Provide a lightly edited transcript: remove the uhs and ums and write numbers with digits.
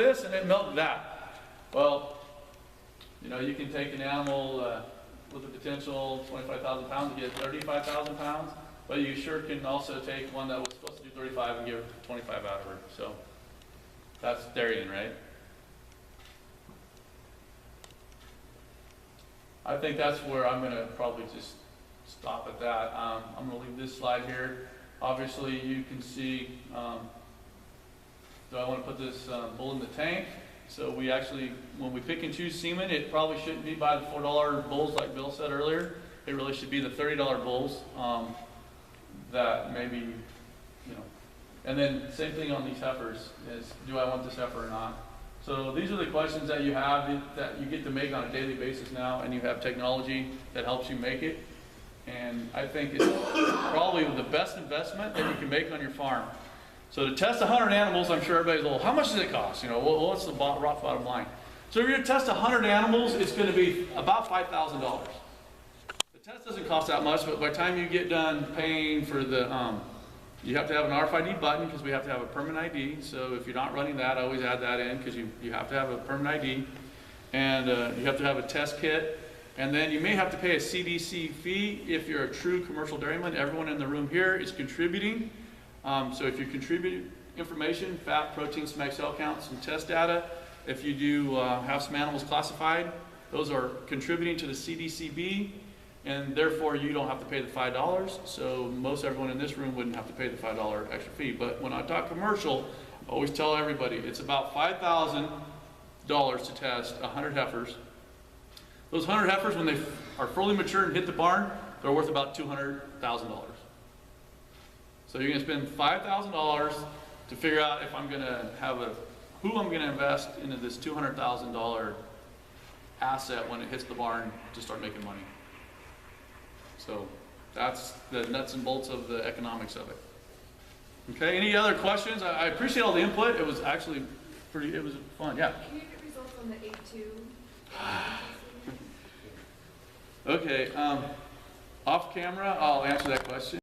this and it milked that. Well, you know, you can take an animal with a potential 25,000 pounds and get 35,000 pounds, but you sure can also take one that was supposed to do 35 and give 25 out of her. So that's dairying, right? I think that's where I'm going to probably just stop at that. I'm going to leave this slide here. Obviously, you can see, do I want to put this bull in the tank? So we actually, when we pick and choose semen, it probably shouldn't be by the $4 bulls like Bill said earlier. It really should be the $30 bulls that maybe, you know. And then same thing on these heifers is, do I want this heifer or not? So these are the questions that you have that you get to make on a daily basis now, and you have technology that helps you make it. And I think it's probably the best investment that you can make on your farm. So to test 100 animals, I'm sure everybody's, well, how much does it cost? You know, what's the rough bottom line? So if you're going to test 100 animals, it's going to be about $5,000. The test doesn't cost that much, but by the time you get done paying for the, you have to have an RFID button because we have to have a permanent ID. So if you're not running that, I always add that in because you have to have a permanent ID. And you have to have a test kit. And then you may have to pay a CDC fee if you're a true commercial dairyman. Everyone in the room here is contributing. So if you contribute information, fat, protein, SMEG cell counts, and test data, if you do have some animals classified, those are contributing to the CDCB, and therefore you don't have to pay the $5. So most everyone in this room wouldn't have to pay the $5 extra fee. But when I talk commercial, I always tell everybody it's about $5,000 to test 100 heifers. Those 100 heifers, when they are fully mature and hit the barn, they're worth about $200,000. So you're going to spend $5,000 to figure out if I'm going to have who I'm going to invest into this $200,000 asset when it hits the barn to start making money. So that's the nuts and bolts of the economics of it. Okay, any other questions? I appreciate all the input. It was actually it was fun, yeah. Can you get results on the 8-2? Okay, off camera, I'll answer that question.